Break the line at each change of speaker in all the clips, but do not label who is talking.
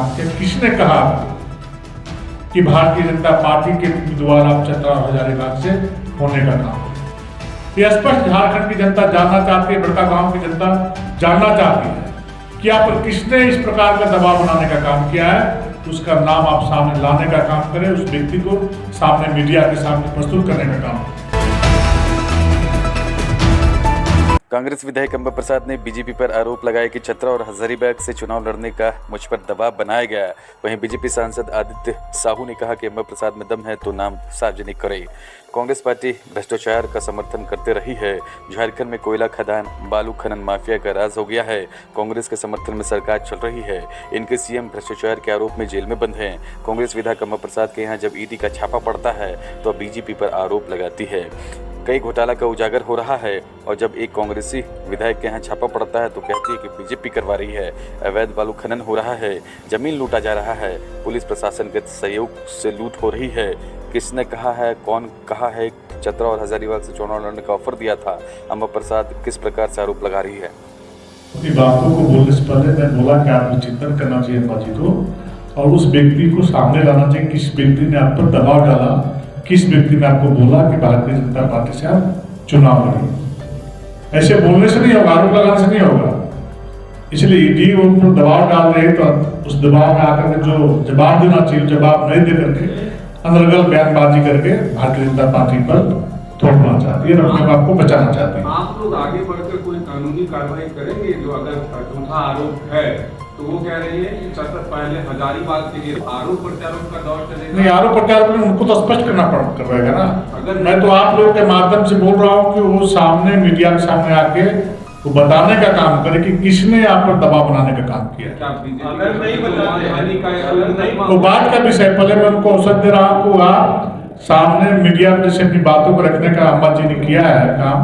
किसने कहा कि भारतीय जनता पार्टी के उम्मीदवार आप चतरा हजारीबाग से होने का काम है? यह स्पष्ट झारखंड की जनता जानना चाहती है, बड़का गांव की जनता जानना चाहती है कि आप पर किसने इस प्रकार का दबाव बनाने का काम किया है। उसका नाम आप सामने लाने का काम करें, उस व्यक्ति को सामने मीडिया के सामने प्रस्तुत करने का काम करें।
कांग्रेस विधायक अंबा प्रसाद ने बीजेपी पर आरोप लगाया कि चतरा और हजारीबाग से चुनाव लड़ने का मुझ पर दबाव बनाया गया। वहीं बीजेपी सांसद आदित्य साहू ने कहा कि अंबा प्रसाद में दम है तो नाम सार्वजनिक करे। कांग्रेस पार्टी भ्रष्टाचार का समर्थन करते रही है। झारखंड में कोयला खदान, बालू खनन माफिया का राज हो गया है। कांग्रेस के समर्थन में सरकार चल रही है। इनके सीएम भ्रष्टाचार के आरोप में जेल में बंद हैं। कांग्रेस विधायक अंबा प्रसाद के यहाँ जब ईडी का छापा पड़ता है तो बीजेपी पर आरोप लगाती है। कई घोटाला का उजागर हो रहा है और जब एक कांग्रेसी विधायक के यहाँ छापा पड़ता है तो कहती है कि बीजेपी करवा रही है। अवैध बालू खनन हो रहा है, जमीन लूटा जा रहा है, पुलिस प्रशासन के सहयोग से लूट हो रही है। किसने कहा है, कौन कहा है चतरा और हजारीबाग से चुनाव लड़ने का ऑफर दिया था? अंबा प्रसाद किस प्रकार से आरोप लगा रही है?
बातों को बोलने से पहले मैं बोला कि आपको चिंतन करना चाहिए बाजी को और उस व्यक्ति को सामने लाना चाहिए। किस व्यक्ति ने आप पर दबाव डाला, किस व्यक्ति ने आपको बोला कि भारतीय जनता पार्टी से आप चुनाव लड़ेंगे। ऐसे बोलने से नहीं होगा, आरोप लगाने से नहीं होगा। इसलिए ईडी उन पर दबाव डाल रहे तो उस दबाव में आकर के जो जवाब देना चाहिए, जवाब नहीं दे करके अनर्गल बयानबाजी करके भारतीय जनता पार्टी पर थोपना चाहती है और अपने आप को बचाना चाहती है।
आप लोग आगे बढ़कर कोई कानूनी कार्रवाई करेंगे? जो अगर झूठा आरोप है तो वो कह रही है कि सबसे पहले हजारीबाग के लिए आरोप प्रत्यारोप का दौर चलेगा।
नहीं, आरोप प्रत्यारोप में उनको तो स्पष्ट करना पड़ेगा ना। अगर मैं तो आप लोगों के माध्यम से बोल रहा हूँ कि वो सामने मीडिया के सामने आके वो बताने का काम करे कि किसने आप पर दबाव बनाने का काम किया।
अगर नहीं बताते
वो बात का विषय, पहले मैं उनको अवसर दे रहा हूँ। आप सामने मीडिया में जैसे अपनी बातों को रखने का अंबा जी ने किया है काम,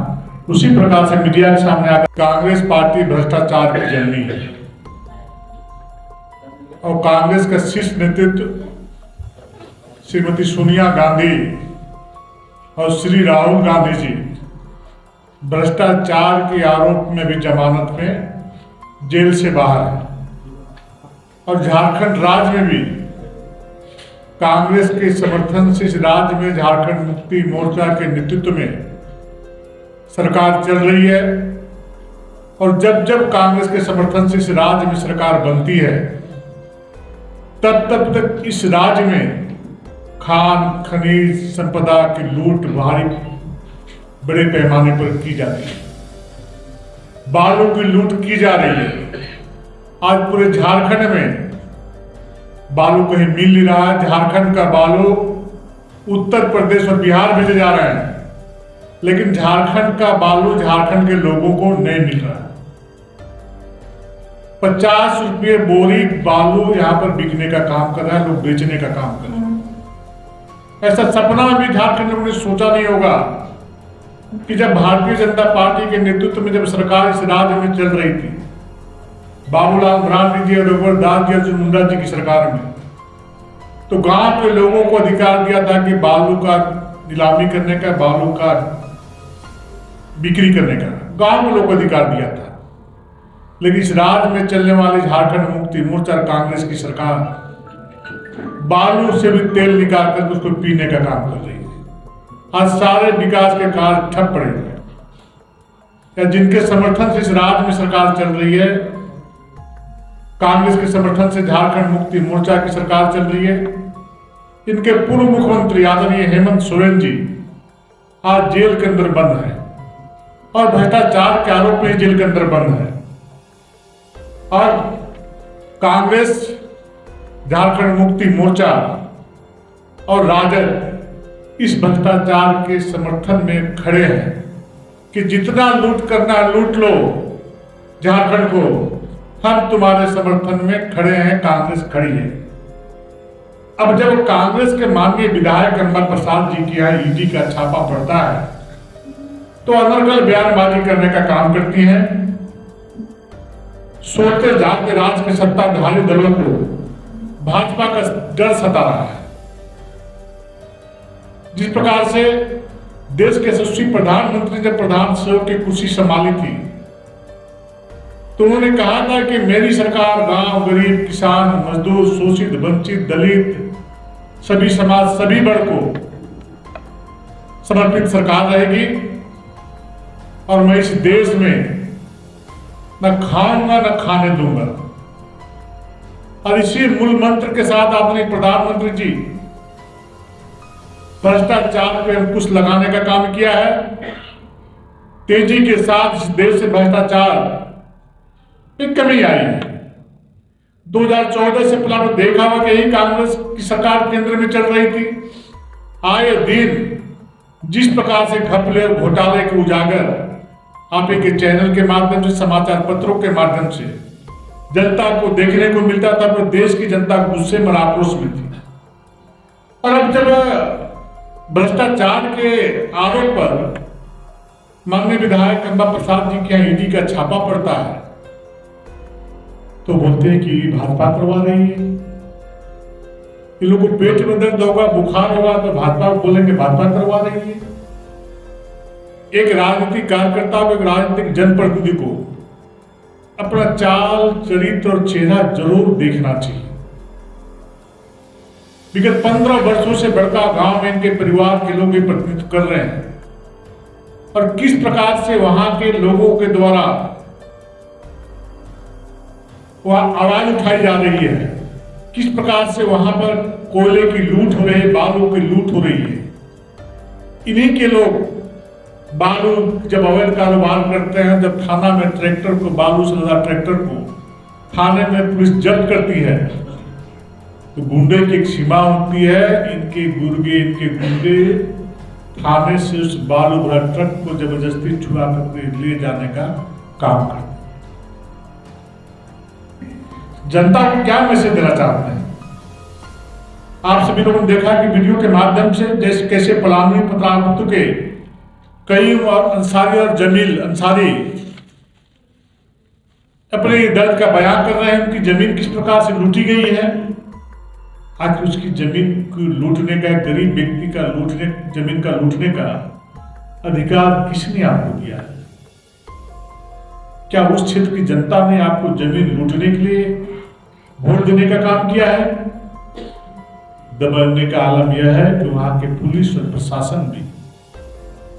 उसी प्रकार से मीडिया के सामने आकर कांग्रेस पार्टी भ्रष्टाचार की जननी है और कांग्रेस का शीर्ष नेतृत्व श्रीमती सोनिया गांधी और श्री राहुल गांधी जी भ्रष्टाचार के आरोप में भी जमानत में जेल से बाहर है और झारखंड राज्य में भी कांग्रेस के समर्थन से इस राज्य में झारखंड मुक्ति मोर्चा के नेतृत्व में सरकार चल रही है। और जब जब कांग्रेस के समर्थन से इस राज्य में सरकार बनती है तब तक इस राज्य में खान खनिज संपदा की लूट भारी बड़े पैमाने पर की जाती है। बालू की लूट की जा रही है। आज पूरे झारखंड में बालू कहीं मिल नहीं रहा है। झारखंड का बालू उत्तर प्रदेश और बिहार भेजे जा रहे हैं, लेकिन झारखंड का बालू झारखंड के लोगों को नहीं मिल रहा है। 50 रुपये बोरी बालू यहाँ पर बिकने का काम कर रहा है, लोग बेचने का काम कर रहे हैं। ऐसा सपना भी झारखंड लोगों ने सोचा नहीं होगा कि जब भारतीय जनता पार्टी के नेतृत्व में जब सरकार इस राज्य में चल रही थी, बाबूलाल मरांडी जी और रघुवर दास जी, अर्जुन मुंडा जी की सरकार में, तो गांव के लोगों को अधिकार दिया था कि बालू का नीलामी करने का, बालू का बिक्री करने का गांव के लोगों को अधिकार दिया था। लेकिन इस राज्य में चलने वाली झारखंड मुक्ति मोर्चा कांग्रेस की सरकार बालू से भी तेल निकाल कर उसको पीने का काम कर रही है। आज सारे विकास के कार्य ठप पड़े हुए हैं। या जिनके समर्थन से इस राज्य में सरकार चल रही है, कांग्रेस के समर्थन से झारखंड मुक्ति मोर्चा की सरकार चल रही है, इनके पूर्व मुख्यमंत्री आदरणीय हेमंत सोरेन जी आज जेल के अंदर बंद है और भ्रष्टाचार के आरोप में जेल के अंदर बंद है। और कांग्रेस, झारखंड मुक्ति मोर्चा और राजद इस भ्रष्टाचार के समर्थन में खड़े हैं कि जितना लूट करना लूट लो झारखंड को, हम तुम्हारे समर्थन में खड़े हैं, कांग्रेस खड़ी है। अब जब कांग्रेस के माननीय विधायक अंबा प्रसाद जी की यहाँ ईडी का छापा पड़ता है तो अनर्गल बयानबाजी करने का काम करती हैं। सोते जागते राज्य के सत्ताधारी दलों को भाजपा का डर सता रहा है। जिस प्रकार से देश के यशस्वी प्रधानमंत्री ने प्रधान सेवक की कुर्सी संभाली थी, तो उन्होंने कहा था कि मेरी सरकार गांव, गरीब, किसान, मजदूर, शोषित, वंचित, दलित, सभी समाज, सभी वर्ग को समर्पित सरकार रहेगी और मैं इस देश में न खाऊंगा न खाने दूंगा। और इसी मूल मंत्र के साथ आपने प्रधानमंत्री जी भ्रष्टाचार पे अंकुश लगाने का काम किया है। तेजी के साथ इस देश से भ्रष्टाचार में कमी आई है। 2014 से पहले देखा हुआ कि यही कांग्रेस की सरकार केंद्र में चल रही थी। आए दिन जिस प्रकार से घपले और घोटाले के उजागर आप के चैनल के माध्यम से, समाचार पत्रों के माध्यम से जनता को देखने को मिलता था, तो देश की जनता गुस्से में, आक्रोश में थी। और अब जब भ्रष्टाचार के आरोप पर माननीय विधायक अंबा प्रसाद जी के यहाँ ईडी का छापा पड़ता है, तो बोलते हैं कि भाजपा करवा रही है। इन लोगों को पेट में दर्द होगा, बुखार होगा, तो भाजपा बोलेंगे भाजपा करवा रही है। एक राजनीतिक कार्यकर्ता को, एक राजनीतिक जनप्रतिनिधि को अपना चाल, चरित्र और चेहरा जरूर देखना चाहिए। विगत 15 वर्षों से बड़का गांव में इनके परिवार के लोग ये प्रतिनिधित्व कर रहे हैं और किस प्रकार से वहां के लोगों के द्वारा वह आवाज उठाई जा रही है, किस प्रकार से वहां पर कोयले की लूट हो रही है, बालू की लूट हो रही है। इन्हीं के लोग बालू जब अवैध कारोबार करते हैं, जब थाना में ट्रैक्टर को, बालू से लदा ट्रैक्टर को थाने में पुलिस जब्त करती है, तो गुंडे की एक सीमा होती है। इनके गुंडे थाने से उस बालू भरा ट्रक को जबरदस्ती छुड़ा कर ले जाने का काम करते हैं। जनता को क्या मैसेज देना चाहते हैं? आप सभी लोगों ने देखा कि वीडियो के माध्यम से जैसे कैसे पलानी पत्रापुत्र के कई अंसारी और जमील अंसारी अपने दर्द का बयान कर रहे हैं। उनकी जमीन किस प्रकार से लूटी गई है। आज उसकी जमीन को लूटने का, गरीब व्यक्ति का जमीन का लूटने का अधिकार किसने आपको दिया है? क्या उस क्षेत्र की जनता ने आपको जमीन लूटने के लिए वोट देने का काम किया है? दबने का आलम यह है कि वहां के पुलिस और प्रशासन भी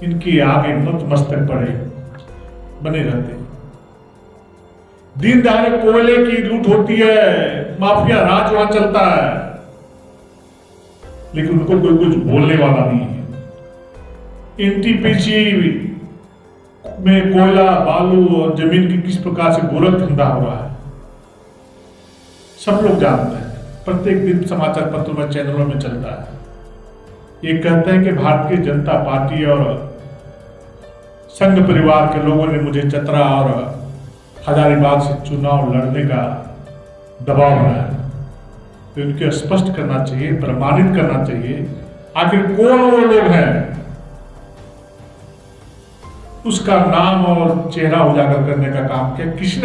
इनके आगे नतमस्तक पड़े बने रहते हैं। दिन दहाड़े कोयले की लूट होती है, माफिया राज वहां चलता है, लेकिन उनको कोई कुछ बोलने वाला नहीं है। एनटीपीसी में कोयला, बालू और जमीन की किस प्रकार से गोरख धंधा हुआ है सब लोग जानते हैं। प्रत्येक दिन समाचार पत्रों में, चैनलों में चलता है। ये कहते हैं कि भारतीय जनता पार्टी और संघ परिवार के लोगों ने मुझे चतरा और हजारीबाग से चुनाव लड़ने का दबाव बनाया। तो इनके स्पष्ट करना चाहिए, प्रमाणित करना चाहिए आखिर कौन वो लोग हैं। उसका नाम और चेहरा उजागर करने का काम किया किसने?